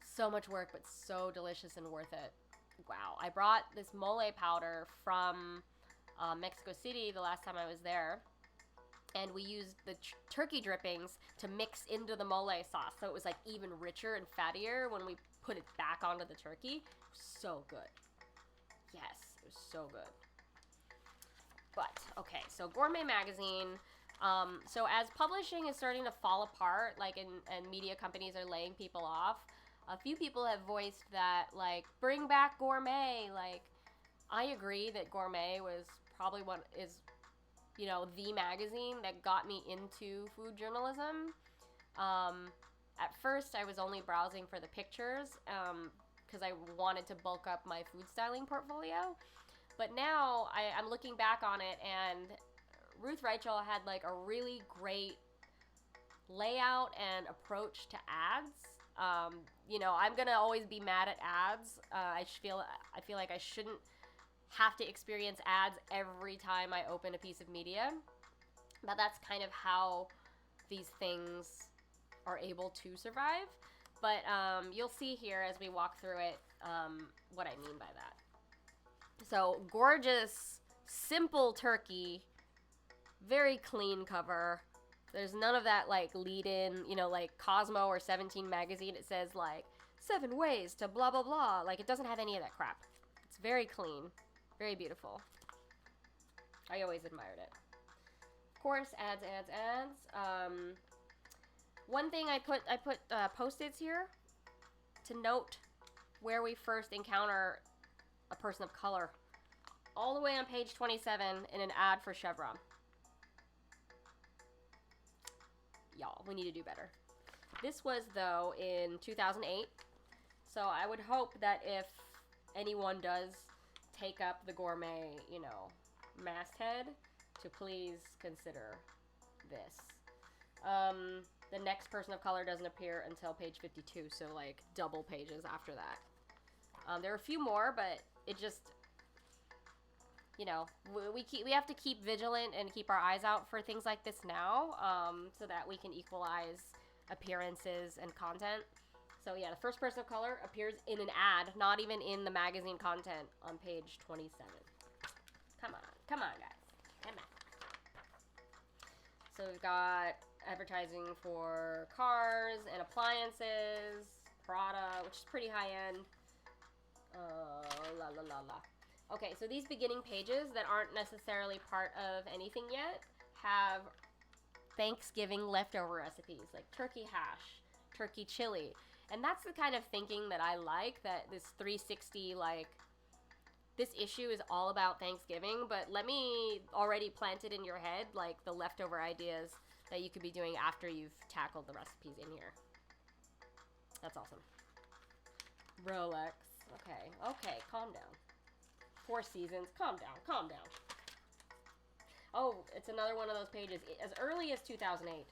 so much work, but so delicious and worth it. Wow. I brought this mole powder from Mexico City the last time I was there. And we used the turkey drippings to mix into the mole sauce. So it was like even richer and fattier when we put it back onto the turkey. So good. Yes, it was so good. But, okay, so Gourmet Magazine. So as publishing is starting to fall apart, like, and media companies are laying people off, a few people have voiced that, like, bring back Gourmet. Like, I agree that Gourmet was probably what is, you know, the magazine that got me into food journalism. At first, I was only browsing for the pictures because I wanted to bulk up my food styling portfolio. But now I'm looking back on it, and Ruth Reichel had like a really great layout and approach to ads. You know, I'm gonna always be mad at ads. I feel like I shouldn't have to experience ads every time I open a piece of media. But that's kind of how these things are able to survive. But you'll see here as we walk through it what I mean by that. So, gorgeous, simple turkey, very clean cover. There's none of that, like, lead-in, you know, like Cosmo or 17 magazine. It says, like, 7 ways to blah, blah, blah. Like, it doesn't have any of that crap. It's very clean. Very beautiful. I always admired it. Of course, ads. One thing I put Post-its here to note where we first encounter a person of color. All the way on page 27 in an ad for Chevron. Y'all, we need to do better. This was, though, in 2008. So I would hope that if anyone does take up the Gourmet, you know, masthead, to please consider this. The next person of color doesn't appear until page 52, so like double pages after that. There are a few more, but it just, you know, we have to keep vigilant and keep our eyes out for things like this now, so that we can equalize appearances and content. So yeah, the first person of color appears in an ad, not even in the magazine content, on page 27. Come on, guys, come on. So we've got advertising for cars and appliances, Prada, which is pretty high end. Okay, so these beginning pages that aren't necessarily part of anything yet have Thanksgiving leftover recipes, like turkey hash, turkey chili. And that's the kind of thinking that I like, that this 360, like, this issue is all about Thanksgiving, but let me already plant it in your head, like, the leftover ideas that you could be doing after you've tackled the recipes in here. That's awesome. Rolex. Okay, calm down. 4 Seasons. Calm down. Oh, it's another one of those pages. As early as 2008,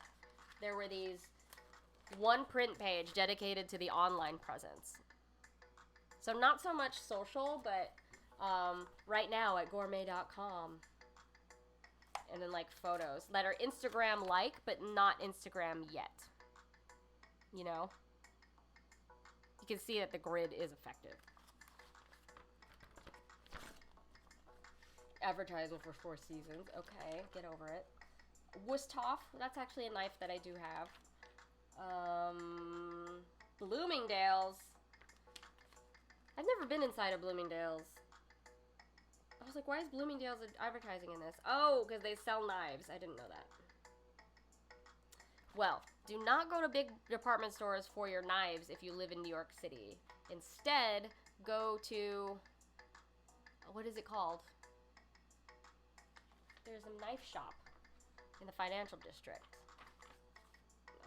there were these one print page dedicated to the online presence. So not so much social, but right now at gourmet.com. And then like photos that are Instagram like, but not Instagram yet. You know? You can see that the grid is effective. Advertising for 4 Seasons. Okay, get over it. Wusthof. That's actually a knife that I do have. Bloomingdale's. I've never been inside of Bloomingdale's. I was like, why is Bloomingdale's advertising in this? Oh, because they sell knives. I didn't know that. Well, Do not go to big department stores for your knives if you live in New York City. Instead, go to, what is it called? There's a knife shop in the financial district.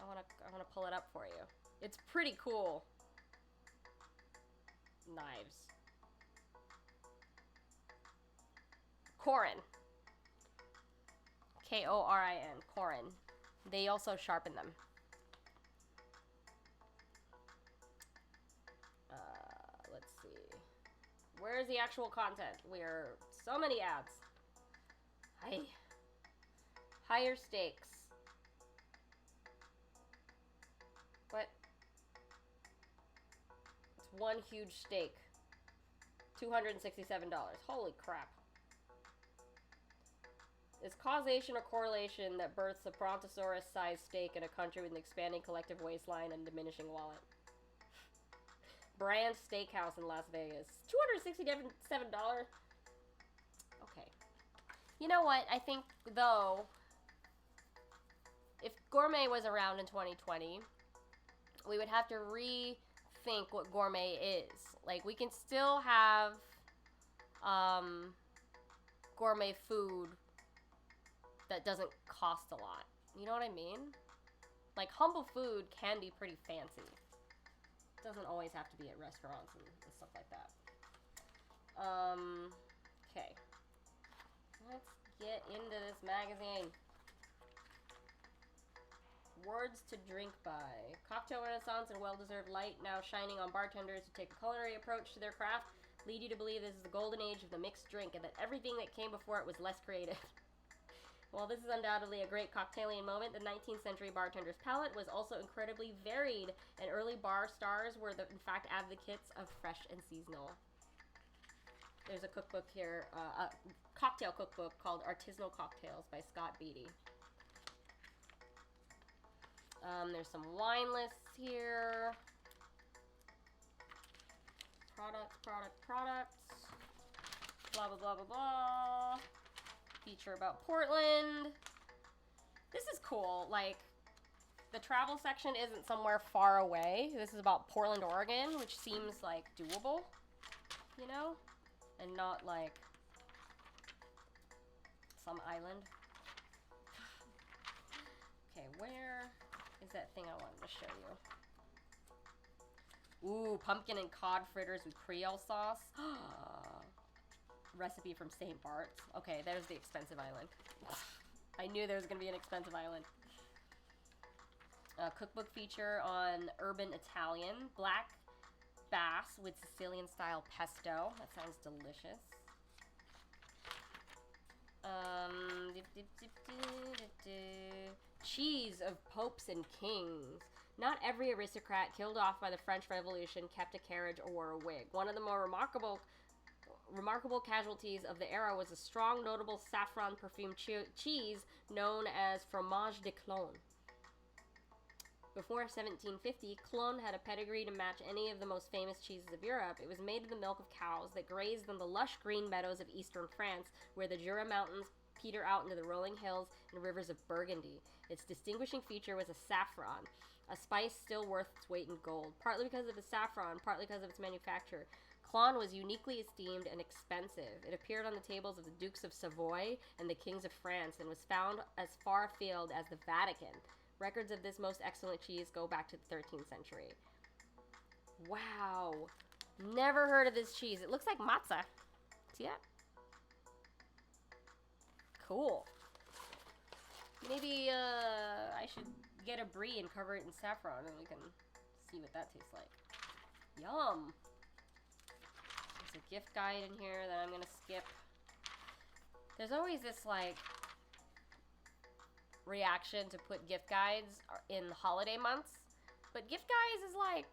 I wanna pull it up for you. It's pretty cool. Knives. Korin. Korin. Korin. They also sharpen them. Let's see. Where's the actual content? We're so many ads. Higher stakes. What? It's one huge steak. $267. Holy crap. Is causation or correlation that births a brontosaurus-sized steak in a country with an expanding collective waistline and diminishing wallet? Brand Steakhouse in Las Vegas. $267. Okay. You know what? I think, though, if gourmet was around in 2020, we would have to rethink what gourmet is. Like, we can still have gourmet food that doesn't cost a lot. You know what I mean? Like, humble food can be pretty fancy. It doesn't always have to be at restaurants and stuff like that. Okay. Let's get into this magazine. Words to drink by. Cocktail renaissance and well-deserved light now shining on bartenders who take a culinary approach to their craft lead you to believe this is the golden age of the mixed drink and that everything that came before it was less creative. While this is undoubtedly a great cocktailian moment, the 19th century bartender's palate was also incredibly varied, and early bar stars were, in fact, advocates of fresh and seasonal. There's a cookbook here, a cocktail cookbook called Artisanal Cocktails by Scott Beatty. There's some wine lists here. Products. Blah, blah, blah, blah, blah. Feature about Portland. This is cool. Like, the travel section isn't somewhere far away. This is about Portland, Oregon, which seems like doable, you know? And not like some island. Okay, where is that thing I wanted to show you? Ooh, pumpkin and cod fritters with Creole sauce. Recipe from St. Bart's. Okay, there's the expensive island. I knew there was going to be an expensive island. Cookbook feature on urban Italian. Black bass with Sicilian-style pesto. That sounds delicious. Cheese of popes and kings. Not every aristocrat killed off by the French Revolution kept a carriage or wore a wig. One of the more remarkable casualties of the era was a strong, notable saffron perfumed cheese known as fromage de clone. Before 1750, Clone had a pedigree to match any of the most famous cheeses of Europe. It was made of the milk of cows that grazed on the lush green meadows of eastern France, where the Jura Mountains peter out into the rolling hills and rivers of Burgundy. Its distinguishing feature was a saffron, a spice still worth its weight in gold, partly because of the saffron, partly because of its manufacture. Clone was uniquely esteemed and expensive. It appeared on the tables of the Dukes of Savoy and the Kings of France and was found as far afield as the Vatican. Records of this most excellent cheese go back to the 13th century. Wow. Never heard of this cheese. It looks like matzah. See that? Cool. Maybe I should get a brie and cover it in saffron and we can see what that tastes like. Yum. There's a gift guide in here that I'm going to skip. There's always this, like, reaction to put gift guides in the holiday months. But gift guides is like,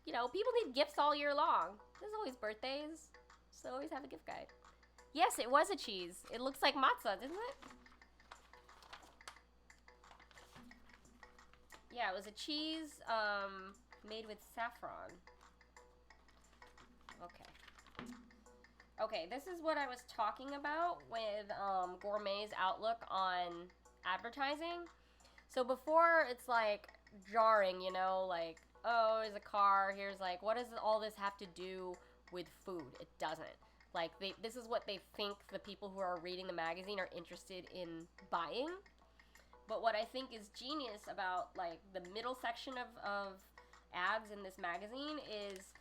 you know, people need gifts all year long. There's always birthdays, so always have a gift guide. Yes, it was a cheese. It looks like matzah, didn't it? Yeah, it was a cheese made with saffron. Okay, this is what I was talking about with Gourmet's outlook on advertising. So before it's like jarring, you know, like, oh, there's a car, here's like, what does all this have to do with food? It doesn't. Like, this is what they think the people who are reading the magazine are interested in buying. But what I think is genius about, like, the middle section of ads in this magazine is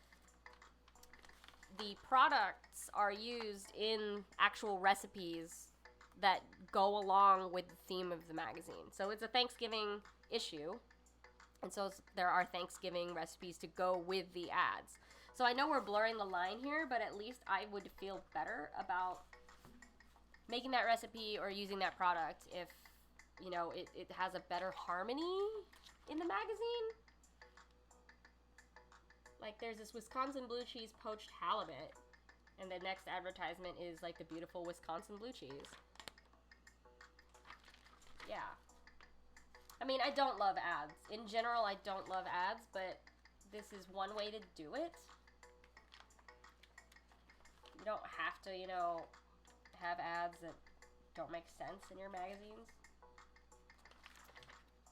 the products are used in actual recipes that go along with the theme of the magazine. So it's a Thanksgiving issue, and so there are Thanksgiving recipes to go with the ads. So I know we're blurring the line here, but at least I would feel better about making that recipe or using that product if, you know, it has a better harmony in the magazine. Like, there's this Wisconsin blue cheese poached halibut, and the next advertisement is, like, the beautiful Wisconsin blue cheese. Yeah. I mean, I don't love ads. In general, I don't love ads, but this is one way to do it. You don't have to, you know, have ads that don't make sense in your magazines.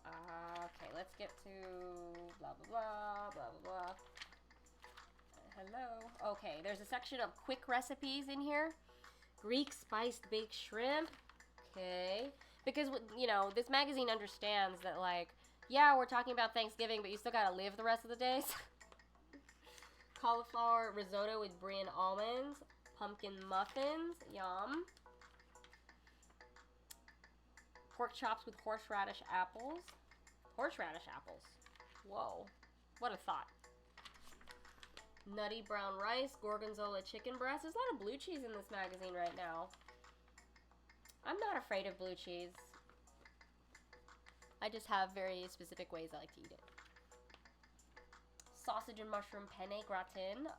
Okay, let's get to blah, blah, blah, blah, blah, blah. Hello. Okay, there's a section of quick recipes in here. Greek spiced baked shrimp. Okay. Because, you know, this magazine understands that, like, yeah, we're talking about Thanksgiving, but you still gotta live the rest of the days. Cauliflower risotto with brie and almonds. Pumpkin muffins. Yum. Pork chops with horseradish apples. Horseradish apples. Whoa. What a thought. Nutty brown rice. Gorgonzola chicken breast. There's a lot of blue cheese in this magazine right now. I'm not afraid of blue cheese. I just have very specific ways I like to eat it. Sausage and mushroom penne gratin. Ugh,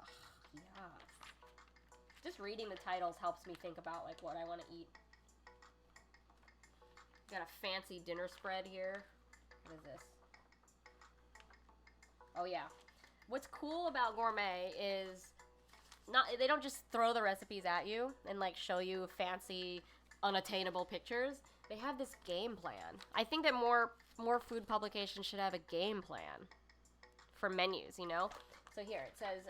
yes. Just reading the titles helps me think about, like, what I want to eat. Got a fancy dinner spread here. What is this? Oh, yeah. What's cool about Gourmet is they don't just throw the recipes at you and, like, show you fancy, unattainable pictures. They have this game plan. I think that more food publications should have a game plan for menus, you know? So here, it says,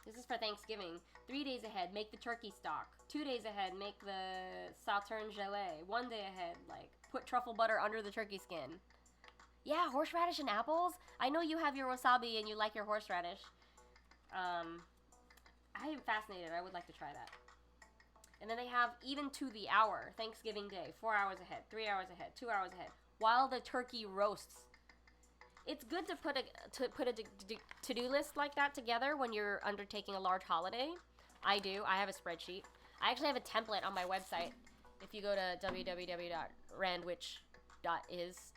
this is for Thanksgiving. 3 days ahead, make the turkey stock. 2 days ahead, make the sauterne gelée. 1 day ahead, like, put truffle butter under the turkey skin. Yeah, horseradish and apples. I know you have your wasabi and you like your horseradish. I am fascinated. I would like to try that. And then they have even to the hour, Thanksgiving Day, 4 hours ahead, 3 hours ahead, 2 hours ahead, while the turkey roasts. It's good to put a to-do list like that together when you're undertaking a large holiday. I do. I have a spreadsheet. I actually have a template on my website. If you go to www.randwich.is,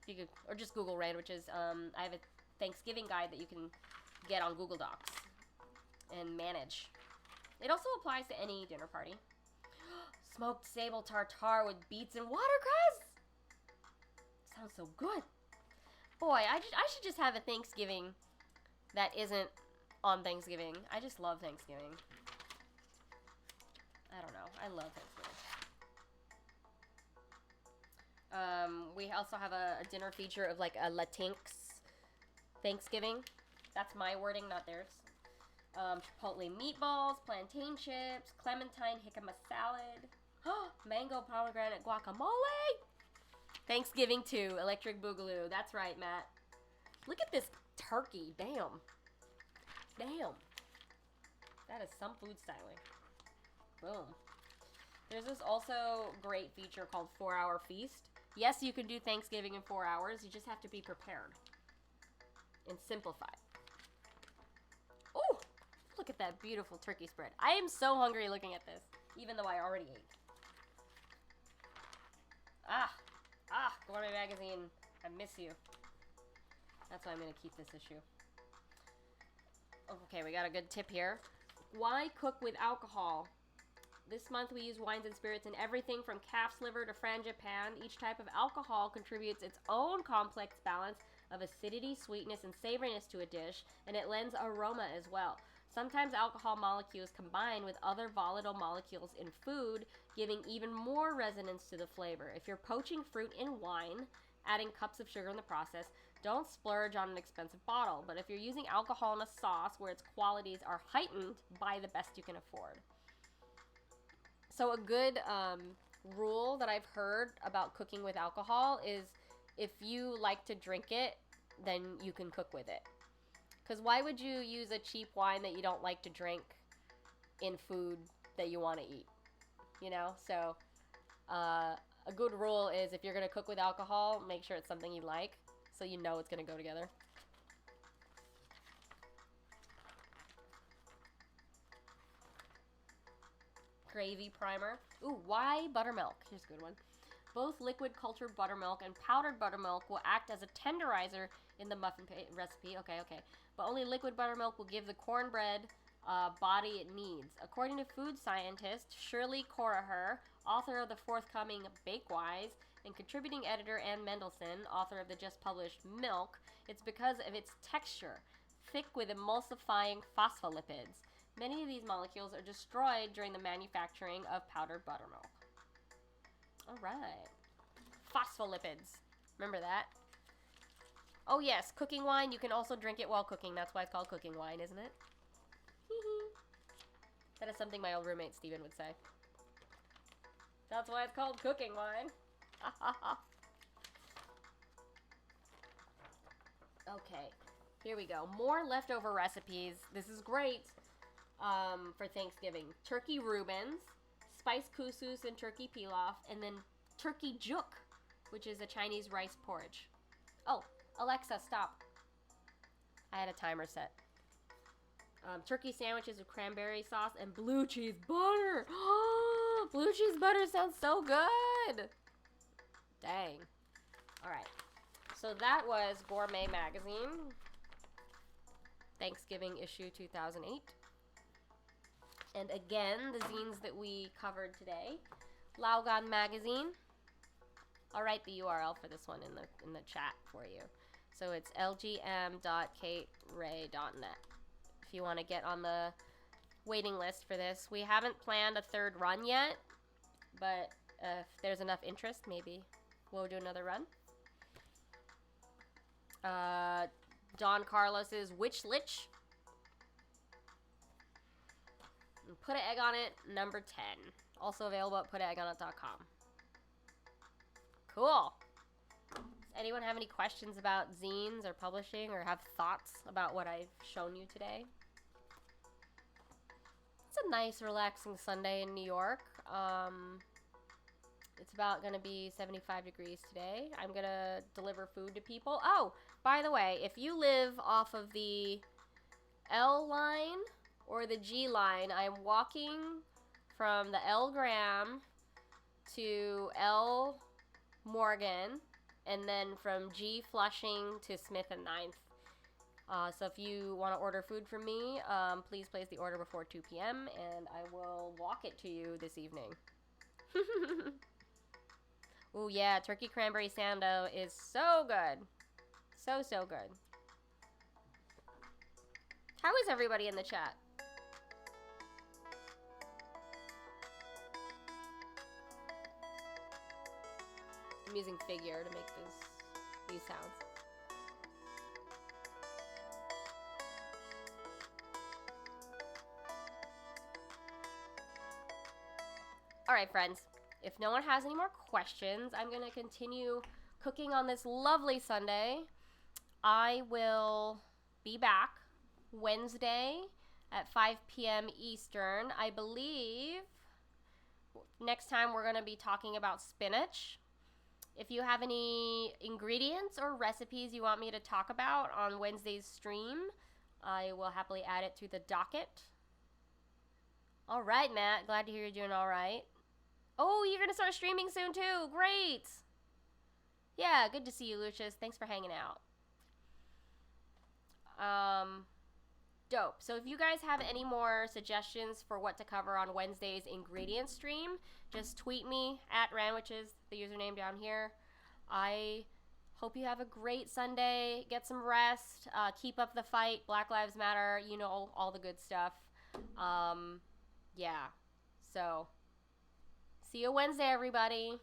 you could, or just Google Randwiches. I have a Thanksgiving guide that you can get on Google Docs and manage. It also applies to any dinner party. Smoked sable tartare with beets and watercress. Sounds so good. Boy, I should just have a Thanksgiving that isn't on Thanksgiving. I just love Thanksgiving. I don't know. I love Thanksgiving. We also have a dinner feature of, like, a Latinx Thanksgiving. That's my wording, not theirs. Chipotle meatballs, plantain chips, clementine jicama salad, mango pomegranate guacamole. Thanksgiving 2, Electric Boogaloo. That's right, Matt. Look at this turkey. Damn. Damn. That is some food styling. Boom. There's this also great feature called 4 Hour Feast. Yes, you can do Thanksgiving in 4 hours. You just have to be prepared and simplified. Oh, look at that beautiful turkey spread. I am so hungry looking at this, even though I already ate. Gourmet Magazine, I miss you. That's why I'm going to keep this issue. Okay, we got a good tip here. Why cook with alcohol? This month we use wines and spirits in everything from calf's liver to frangipane. Each type of alcohol contributes its own complex balance of acidity, sweetness, and savoriness to a dish, and it lends aroma as well. Sometimes alcohol molecules combine with other volatile molecules in food, giving even more resonance to the flavor. If you're poaching fruit in wine, adding cups of sugar in the process, don't splurge on an expensive bottle. But if you're using alcohol in a sauce where its qualities are heightened, buy the best you can afford. So a good rule that I've heard about cooking with alcohol is if you like to drink it, then you can cook with it. Because why would you use a cheap wine that you don't like to drink in food that you want to eat? You know? So, a good rule is if you're going to cook with alcohol, make sure it's something you like so you know it's going to go together. Gravy primer. Ooh, why buttermilk? Here's a good one. Both liquid cultured buttermilk and powdered buttermilk will act as a tenderizer in the muffin recipe. Okay. But only liquid buttermilk will give the cornbread body it needs. According to food scientist Shirley Corriher, author of the forthcoming Bakewise and contributing editor Ann Mendelsohn, author of the just published Milk, it's because of its texture, thick with emulsifying phospholipids. Many of these molecules are destroyed during the manufacturing of powdered buttermilk. All right. Phospholipids. Remember that? Oh, yes. Cooking wine. You can also drink it while cooking. That's why it's called cooking wine, isn't it? That is something my old roommate Steven would say. That's why it's called cooking wine. Okay. Here we go. More leftover recipes. This is great for Thanksgiving. Turkey Reubens, spiced couscous and turkey pilaf, and then turkey juk, which is a Chinese rice porridge. Oh, Alexa, stop. I had a timer set. Turkey sandwiches with cranberry sauce and blue cheese butter. Blue cheese butter sounds so good. Dang. All right. So that was Gourmet Magazine, Thanksgiving issue 2008. And again, the zines that we covered today. Laogan Magazine. I'll write the URL for this one in the chat for you. So it's lgm.kateray.net if you want to get on the waiting list for this. We haven't planned a third run yet, but if there's enough interest, maybe we'll do another run. Don Carlos's Witch Lich. Put an egg on it, number 10. Also available at putaneggonit.com. Cool. Does anyone have any questions about zines or publishing or have thoughts about what I've shown you today? It's a nice, relaxing Sunday in New York. It's about going to be 75 degrees today. I'm going to deliver food to people. Oh, by the way, if you live off of the L line or the G line, I'm walking from the L Graham to L Morgan, and then from G Flushing to Smith and 9th. So if you want to order food from me, please place the order before 2 p.m. and I will walk it to you this evening. Ooh, yeah, turkey cranberry sando is so good. So good. How is everybody in the chat? I'm using figure to make these sounds. All right, friends. If no one has any more questions, I'm going to continue cooking on this lovely Sunday. I will be back Wednesday at 5 p.m. Eastern. I believe next time we're going to be talking about spinach. If you have any ingredients or recipes you want me to talk about on Wednesday's stream, I will happily add it to the docket. All right, Matt. Glad to hear you're doing all right. Oh, you're going to start streaming soon, too. Great. Yeah, good to see you, Lucius. Thanks for hanging out. Dope. So if you guys have any more suggestions for what to cover on Wednesday's ingredient stream, just tweet me at Ranwiches, the username down here. I hope you have a great Sunday. Get some rest. Keep up the fight. Black Lives Matter. You know, all the good stuff. Yeah. So, see you Wednesday, everybody.